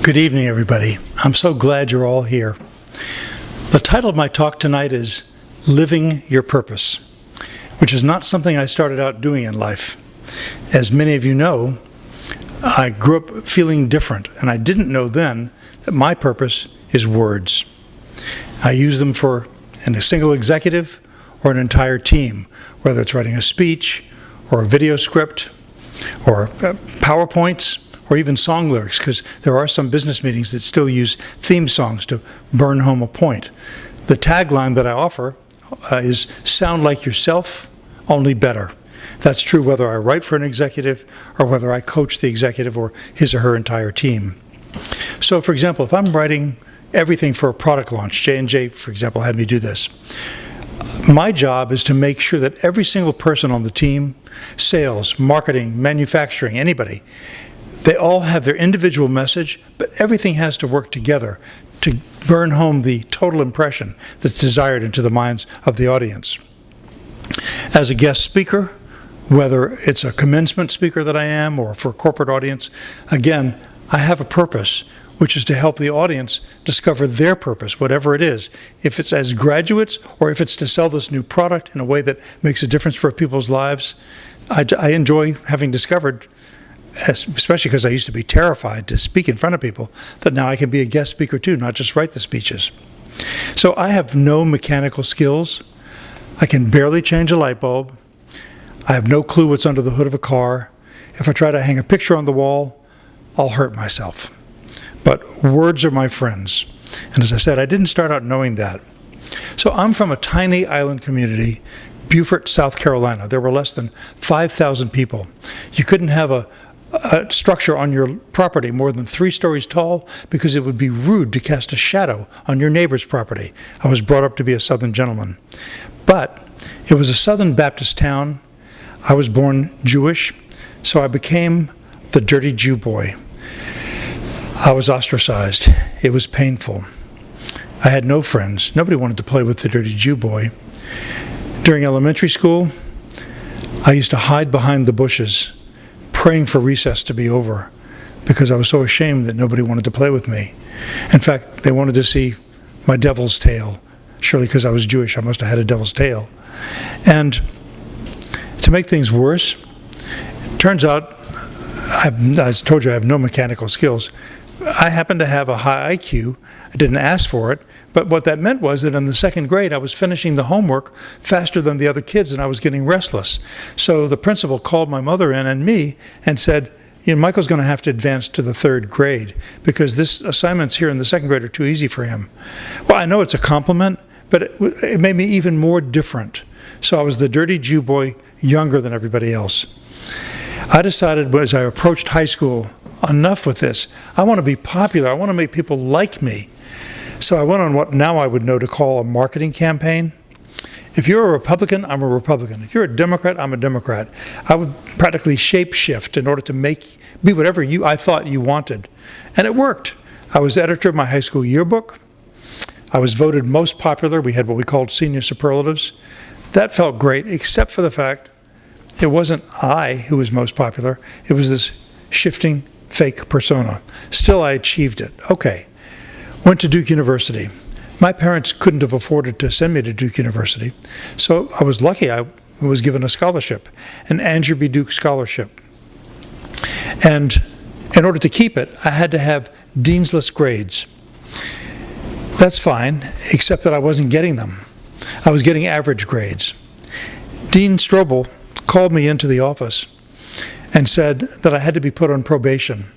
Good evening, everybody. I'm so glad you're all here. The title of my talk tonight is Living Your Purpose, which is not something I started out doing in life. As many of you know, I grew up feeling different, and I didn't know then that my purpose is words. I use them for a single executive or an entire team, whether it's writing a speech or a video script or PowerPoints, or even song lyrics, because there are some business meetings that still use theme songs to burn home a point. The tagline that I offer is sound like yourself, only better. That's true whether I write for an executive or whether I coach the executive or his or her entire team. So for example, if I'm writing everything for a product launch, J&J, for example, had me do this. My job is to make sure that every single person on the team, sales, marketing, manufacturing, anybody, they all have their individual message, but everything has to work together to burn home the total impression that's desired into the minds of the audience. As a guest speaker, whether it's a commencement speaker that I am or for a corporate audience, again, I have a purpose, which is to help the audience discover their purpose, whatever it is. If it's as graduates or if it's to sell this new product in a way that makes a difference for people's lives, I enjoy having discovered, especially because I used to be terrified to speak in front of people, that now I can be a guest speaker too, not just write the speeches. So I have no mechanical skills. I can barely change a light bulb. I have no clue what's under the hood of a car. If I try to hang a picture on the wall, I'll hurt myself. But words are my friends. And as I said, I didn't start out knowing that. So I'm from a tiny island community, Beaufort, South Carolina. There were less than 5,000 people. You couldn't have a structure on your property more than 3 stories tall because it would be rude to cast a shadow on your neighbor's property. I was brought up to be a Southern gentleman. But it was a Southern Baptist town. I was born Jewish, so I became the dirty Jew boy. I was ostracized. It was painful. I had no friends. Nobody wanted to play with the dirty Jew boy. During elementary school, I used to hide behind the bushes, praying for recess to be over because I was so ashamed that nobody wanted to play with me. In fact, they wanted to see my devil's tail. Surely because I was Jewish, I must have had a devil's tail. And to make things worse, it turns out, I told you I have no mechanical skills. I happen to have a high IQ. I didn't ask for it, but what that meant was that in the 2nd grade, I was finishing the homework faster than the other kids, and I was getting restless. So the principal called my mother in and me and said, Michael's going to have to advance to the 3rd grade because this assignments here in the 2nd grade are too easy for him. Well, I know it's a compliment, but it made me even more different. So I was the dirty Jew boy, younger than everybody else. I decided as I approached high school, enough with this. I want to be popular. I want to make people like me. So I went on what now I would know to call a marketing campaign. If you're a Republican, I'm a Republican. If you're a Democrat, I'm a Democrat. I would practically shape-shift in order to be whatever I thought you wanted. And it worked. I was editor of my high school yearbook. I was voted most popular. We had what we called senior superlatives. That felt great, except for the fact it wasn't I who was most popular. It was this shifting fake persona. Still, I achieved it. Okay. Went to Duke University. My parents couldn't have afforded to send me to Duke University, so I was lucky I was given a scholarship, an Andrew B. Duke scholarship. And in order to keep it, I had to have dean's list grades. That's fine, except that I wasn't getting them. I was getting average grades. Dean Strobel called me into the office and said that I had to be put on probation.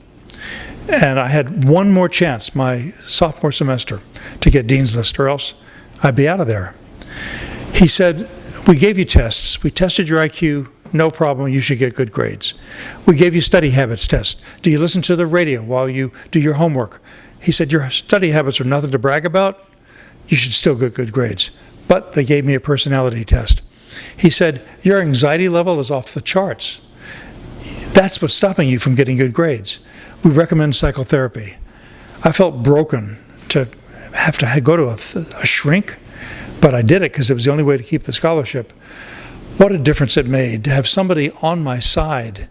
And I had one more chance, my sophomore semester, to get dean's list, or else I'd be out of there. He said, we gave you tests. We tested your IQ, no problem, you should get good grades. We gave you study habits tests. Do you listen to the radio while you do your homework? He said, your study habits are nothing to brag about. You should still get good grades. But they gave me a personality test. He said, your anxiety level is off the charts. That's what's stopping you from getting good grades. We recommend psychotherapy. I felt broken to have to go to a shrink, but I did it because it was the only way to keep the scholarship. What a difference it made to have somebody on my side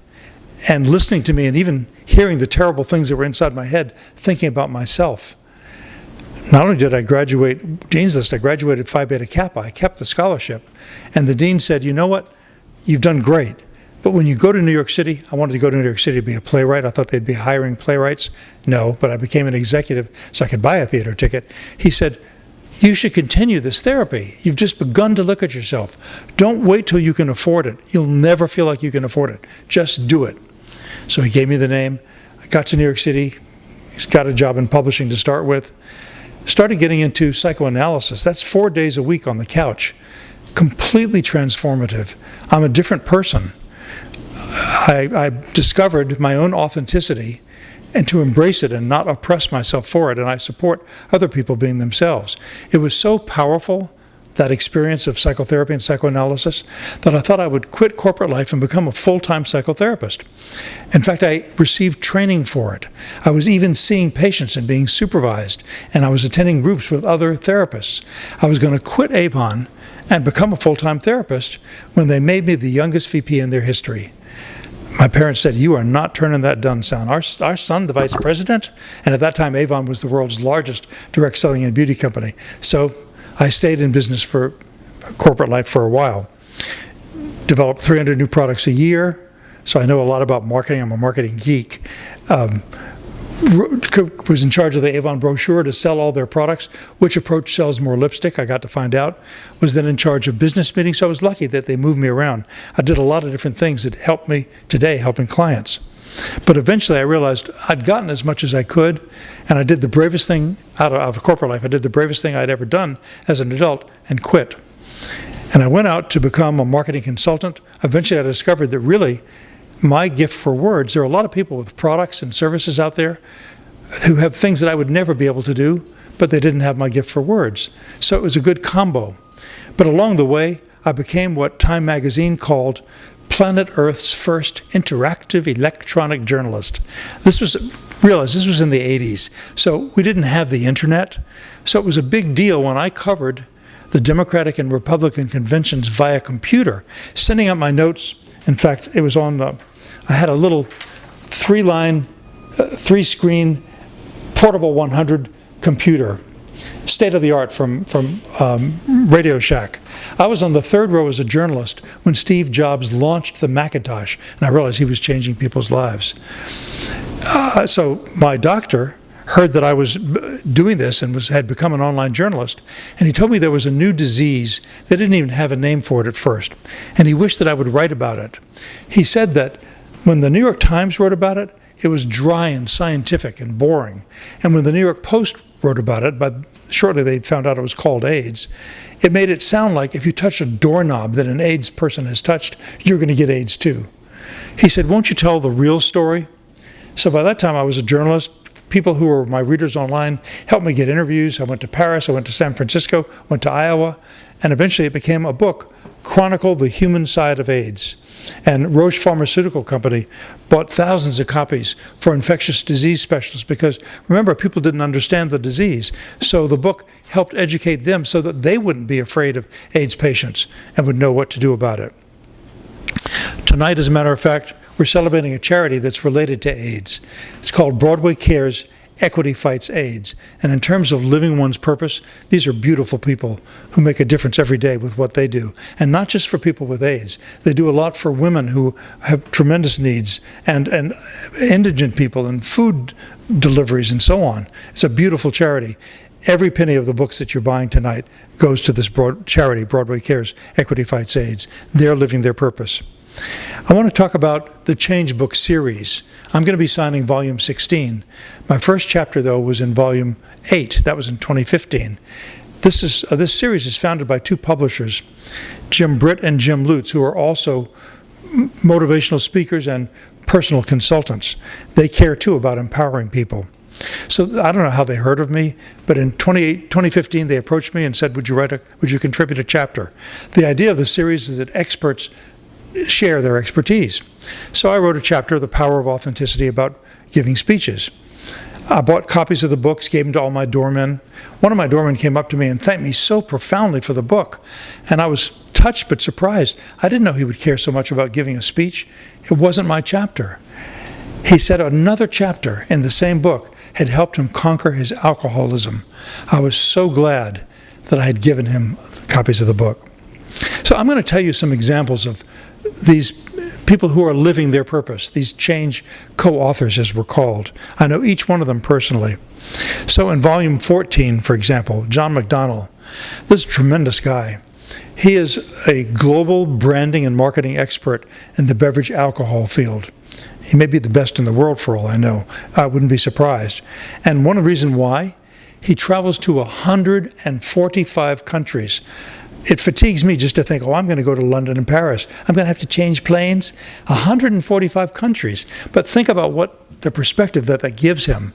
and listening to me and even hearing the terrible things that were inside my head, thinking about myself. Not only did I graduate Dean's List, I graduated Phi Beta Kappa. I kept the scholarship. And the dean said, you know what, you've done great. But when you go to New York City, I wanted to go to New York City to be a playwright. I thought they'd be hiring playwrights. No, but I became an executive so I could buy a theater ticket. He said, you should continue this therapy. You've just begun to look at yourself. Don't wait till you can afford it. You'll never feel like you can afford it. Just do it. So he gave me the name. I got to New York City. Got a job in publishing to start with. Started getting into psychoanalysis. That's 4 days a week on the couch. Completely transformative. I'm a different person. I discovered my own authenticity and to embrace it and not oppress myself for it, and I support other people being themselves. It was so powerful, that experience of psychotherapy and psychoanalysis, that I thought I would quit corporate life and become a full-time psychotherapist. In fact, I received training for it. I was even seeing patients and being supervised, and I was attending groups with other therapists. I was going to quit Avon and become a full-time therapist when they made me the youngest VP in their history. My parents said, you are not turning that down. Our son, the vice president, and at that time Avon was the world's largest direct selling and beauty company. So I stayed in business for corporate life for a while. Developed 300 new products a year, so I know a lot about marketing. I'm a marketing geek. Was in charge of the Avon brochure to sell all their products. Which approach sells more lipstick? I got to find out. Was then in charge of business meetings, so I was lucky that they moved me around. I did a lot of different things that helped me today, helping clients. But eventually I realized I'd gotten as much as I could, and I did the bravest thing out of corporate life. I did the bravest thing I'd ever done as an adult and quit. And I went out to become a marketing consultant. Eventually I discovered that really my gift for words, there are a lot of people with products and services out there who have things that I would never be able to do, but they didn't have my gift for words. So it was a good combo. But along the way, I became what Time magazine called planet Earth's first interactive electronic journalist. Realize this was in the 80s, so we didn't have the internet. So it was a big deal when I covered the Democratic and Republican conventions via computer, sending out my notes. In fact, it was on, I had a little three-screen portable 100 computer, state-of-the-art from Radio Shack. I was on the third row as a journalist when Steve Jobs launched the Macintosh, and I realized he was changing people's lives. So my doctor heard that I was doing this and had become an online journalist, and he told me there was a new disease. They didn't even have a name for it at first, and he wished that I would write about it. He said that when the New York Times wrote about it, it was dry and scientific and boring. And when the New York Post wrote about it, but shortly they found out it was called AIDS, it made it sound like if you touch a doorknob that an AIDS person has touched, you're going to get AIDS too. He said, won't you tell the real story? So by that time I was a journalist. People who were my readers online helped me get interviews. I went to Paris, I went to San Francisco, went to Iowa, and eventually it became a book, Chronicle the Human Side of AIDS. And Roche Pharmaceutical Company bought thousands of copies for infectious disease specialists because, remember, people didn't understand the disease. So the book helped educate them so that they wouldn't be afraid of AIDS patients and would know what to do about it. Tonight, as a matter of fact, we're celebrating a charity that's related to AIDS. It's called Broadway Cares Equity Fights AIDS. And in terms of living one's purpose, these are beautiful people who make a difference every day with what they do. And not just for people with AIDS. They do a lot for women who have tremendous needs and indigent people and food deliveries and so on. It's a beautiful charity. Every penny of the books that you're buying tonight goes to this charity, Broadway Cares Equity Fights AIDS. They're living their purpose. I want to talk about the Change Book series. I'm going to be signing volume 16. My first chapter, though, was in volume 8. That was in 2015. This series is founded by two publishers, Britt and Jim Lutes, who are also motivational speakers and personal consultants. They care, too, about empowering people. So I don't know how they heard of me, but in 2015 they approached me and said, would you contribute a chapter? The idea of the series is that experts share their expertise. So I wrote a chapter, The Power of Authenticity, about giving speeches. I bought copies of the books, gave them to all my doormen. One of my doormen came up to me and thanked me so profoundly for the book. And I was touched but surprised. I didn't know he would care so much about giving a speech. It wasn't my chapter. He said another chapter in the same book had helped him conquer his alcoholism. I was so glad that I had given him copies of the book. So I'm going to tell you some examples of these people who are living their purpose, these change co-authors as we're called. I know each one of them personally. So in volume 14, for example, John Mcdonnell, this is a tremendous guy. He is a global branding and marketing expert in the beverage alcohol field. He may be the best in the world for all I know. I wouldn't be surprised. And one reason why, he travels to 145 countries. It fatigues me just to think, oh, I'm going to go to London and Paris. I'm going to have to change planes. 145 countries. But think about what the perspective that gives him.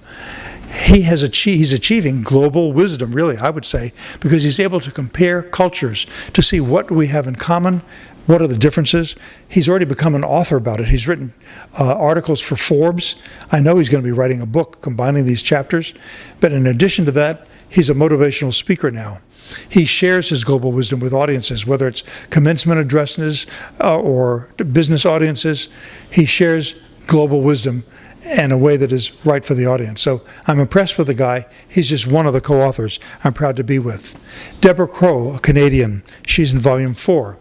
He's achieving global wisdom, really, I would say, because he's able to compare cultures to see what we have in common, what are the differences. He's already become an author about it. He's written articles for Forbes. I know he's going to be writing a book combining these chapters. But in addition to that, he's a motivational speaker now. He shares his global wisdom with audiences, whether it's commencement addresses or business audiences. He shares global wisdom in a way that is right for the audience. So I'm impressed with the guy. He's just one of the co-authors I'm proud to be with. Deborah Crowe, a Canadian, she's in volume 4.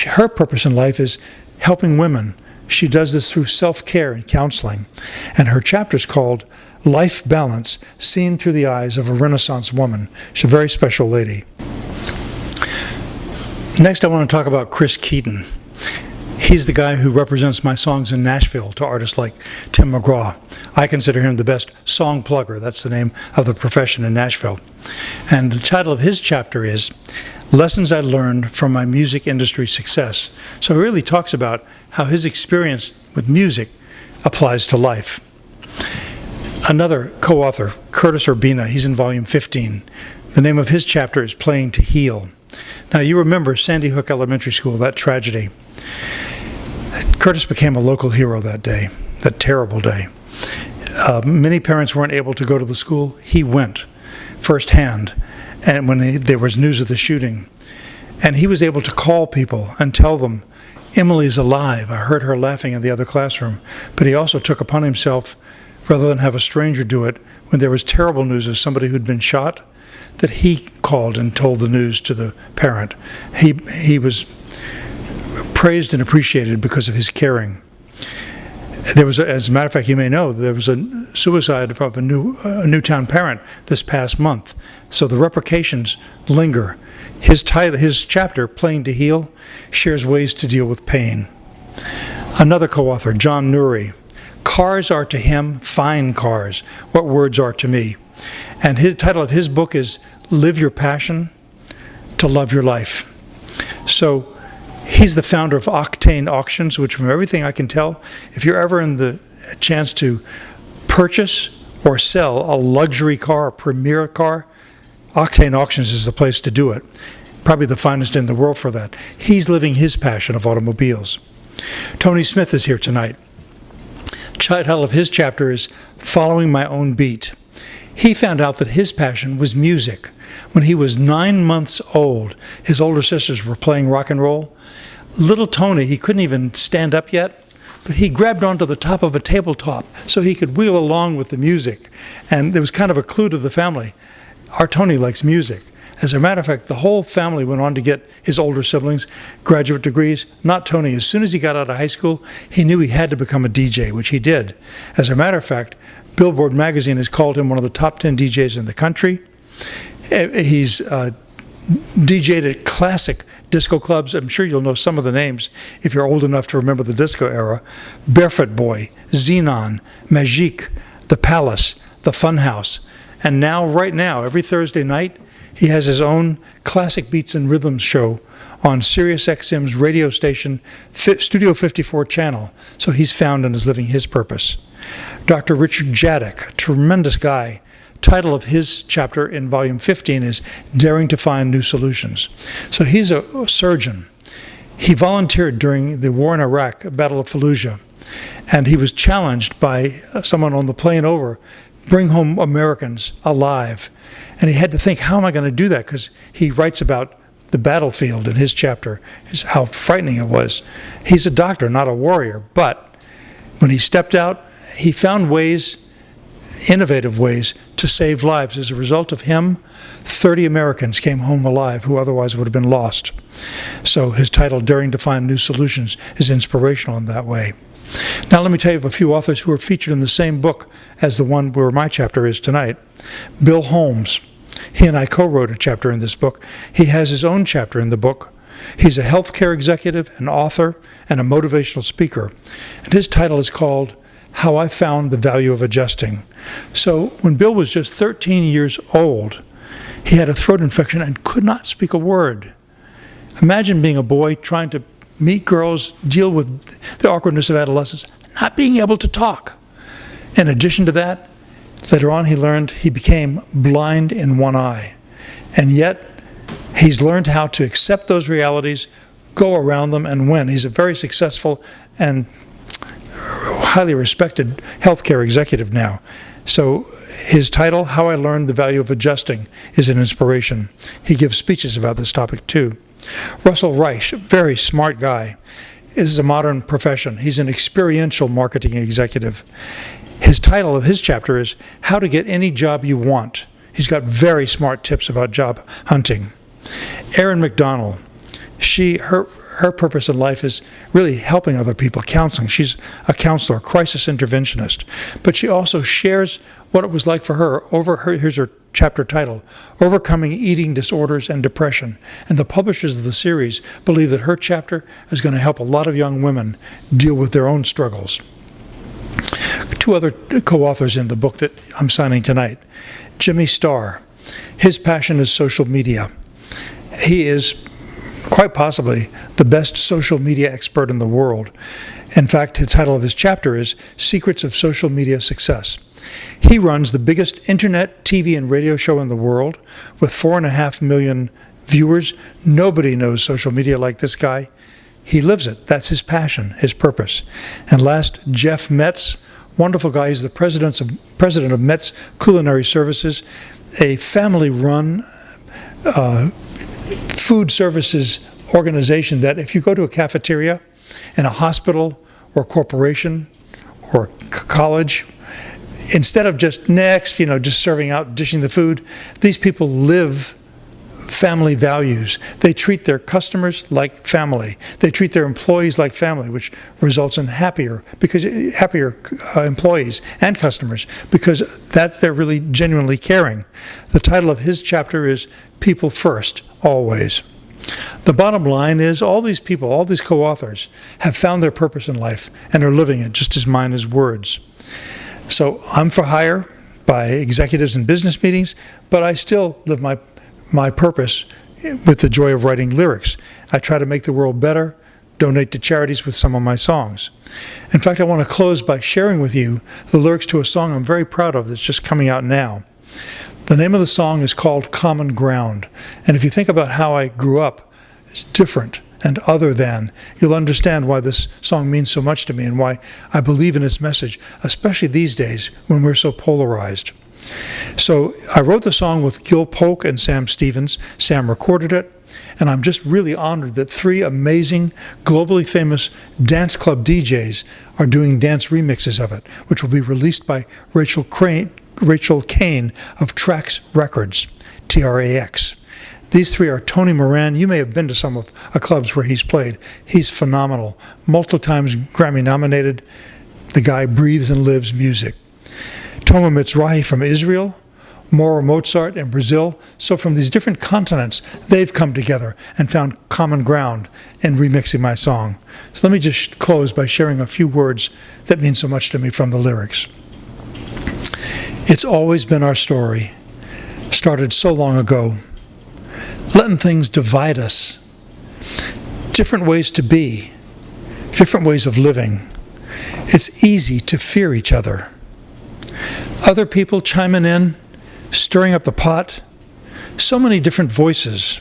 Her purpose in life is helping women. She does this through self-care and counseling. And her chapter is called Life Balance, Seen Through the Eyes of a Renaissance Woman. She's a very special lady. Next, I want to talk about Chris Keaton. He's the guy who represents my songs in Nashville to artists like Tim McGraw. I consider him the best song plugger. That's the name of the profession in Nashville. And the title of his chapter is Lessons I Learned from My Music Industry Success. So he really talks about how his experience with music applies to life. Another co-author, Curtis Urbina, he's in volume 15. The name of his chapter is Playing to Heal. Now you remember Sandy Hook Elementary School, that tragedy. Curtis became a local hero that day, that terrible day. Many parents weren't able to go to the school. He went firsthand, and when there was news of the shooting. And he was able to call people and tell them, Emily's alive. I heard her laughing in the other classroom. But he also took upon himself, rather than have a stranger do it, when there was terrible news of somebody who'd been shot, that he called and told the news to the parent. He was praised and appreciated because of his caring. There was, as a matter of fact, you may know, there was a suicide of a Newtown parent this past month. So the repercussions linger. His chapter, Playing to Heal, shares ways to deal with pain. Another co-author, John Nuri. Cars are to him fine cars, what words are to me. And his title of his book is Live Your Passion to Love Your Life. So he's the founder of Octane Auctions, which from everything I can tell, if you're ever in the chance to purchase or sell a luxury car, a premier car, Octane Auctions is the place to do it. Probably the finest in the world for that. He's living his passion of automobiles. Tony Smith is here tonight. The title of his chapter is Following My Own Beat. He found out that his passion was music. When he was 9 months old, his older sisters were playing rock and roll. Little Tony, he couldn't even stand up yet, but he grabbed onto the top of a tabletop so he could wheel along with the music. And there was kind of a clue to the family. Our Tony likes music. As a matter of fact, the whole family went on to get his older siblings graduate degrees. Not Tony. As soon as he got out of high school, he knew he had to become a DJ, which he did. As a matter of fact, Billboard magazine has called him one of the top 10 DJs in the country. He's DJ'd at classic disco clubs. I'm sure you'll know some of the names if you're old enough to remember the disco era. Barefoot Boy, Xenon, Magique, The Palace, The Funhouse. And now, right now, every Thursday night, he has his own Classic Beats and Rhythms show on Sirius XM's radio station, Studio 54 channel. So he's found and is living his purpose. Dr. Richard Jeddak, a tremendous guy. Title of his chapter in volume 15 is Daring to Find New Solutions. So he's a surgeon. He volunteered during the war in Iraq, Battle of Fallujah, and he was challenged by someone on the plane over, bring home Americans alive. And he had to think, how am I going to do that? Because he writes about the battlefield in his chapter, how frightening it was. He's a doctor, not a warrior, but when he stepped out he found ways, innovative ways, to save lives. As a result of him, 30 Americans came home alive who otherwise would have been lost. So his title, Daring to Find New Solutions, is inspirational in that way. Now let me tell you of a few authors who are featured in the same book as the one where my chapter is tonight. Bill Holmes. He and I co-wrote a chapter in this book. He has his own chapter in the book. He's a healthcare executive, an author, and a motivational speaker. And his title is called How I Found the Value of Adjusting. So when Bill was just 13 years old, he had a throat infection and could not speak a word. Imagine being a boy trying to meet girls, deal with the awkwardness of adolescence, not being able to talk. In addition to that, later on he became blind in one eye. And yet, he's learned how to accept those realities, go around them, and win. He's a very successful and highly respected healthcare executive now. So his title, How I Learned the Value of Adjusting, is an inspiration. He gives speeches about this topic too. Russell Reich, very smart guy. This is a modern profession. He's an experiential marketing executive. His title of his chapter is How to Get Any Job You Want. He's got very smart tips about job hunting. Erin Mcdonnell, her purpose in life is really helping other people, counseling. She's a counselor, crisis interventionist. But she also shares what it was like for her. Here's her chapter title, Overcoming Eating Disorders and Depression. And the publishers of the series believe that her chapter is going to help a lot of young women deal with their own struggles. Two other co-authors in the book that I'm signing tonight. Jimmy Starr. His passion is social media. He is quite possibly the best social media expert in the world. In fact, the title of his chapter is Secrets of Social Media Success. He runs the biggest internet, TV, and radio show in the world with 4.5 million viewers. Nobody knows social media like this guy. He lives it. That's his passion, his purpose. And last, Jeff Metz, wonderful guy. He's the president of Metz Culinary Services, a family-run food services organization that if you go to a cafeteria in a hospital or corporation or college, instead of just just serving out, dishing the food, these people live family values. They treat their customers like family. They treat their employees like family, which results in happier employees and customers, because they're really genuinely caring. The title of his chapter is People First, Always. The bottom line is all these people, all these co-authors, have found their purpose in life and are living it just as mine is words. So I'm for hire by executives in business meetings, but I still live my purpose with the joy of writing lyrics. I try to make the world better, donate to charities with some of my songs. In fact, I want to close by sharing with you the lyrics to a song I'm very proud of that's just coming out now. The name of the song is called Common Ground. And if you think about how I grew up, it's different and other than, you'll understand why this song means so much to me and why I believe in its message, especially these days when we're so polarized. So I wrote the song with Gil Polk and Sam Stevens. Sam recorded it, and I'm just really honored that 3 amazing, globally famous dance club DJs are doing dance remixes of it, which will be released by Rachel Kane of Trax Records, Trax. These 3 are Tony Moran. You may have been to some of the clubs where he's played. He's phenomenal. Multiple times Grammy nominated. The guy breathes and lives music. Toma Mizrahi from Israel, Mauro Mozart in Brazil. So from these different continents, they've come together and found common ground in remixing my song. So let me just close by sharing a few words that mean so much to me from the lyrics. It's always been our story, started so long ago, letting things divide us, different ways to be, different ways of living. It's easy to fear each other. Other people chiming in, stirring up the pot, so many different voices.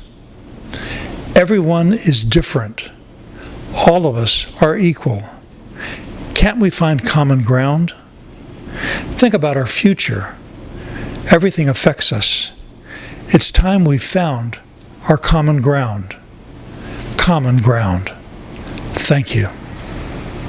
Everyone is different. All of us are equal. Can't we find common ground? Think about our future. Everything affects us. It's time we found our common ground. Common ground. Thank you.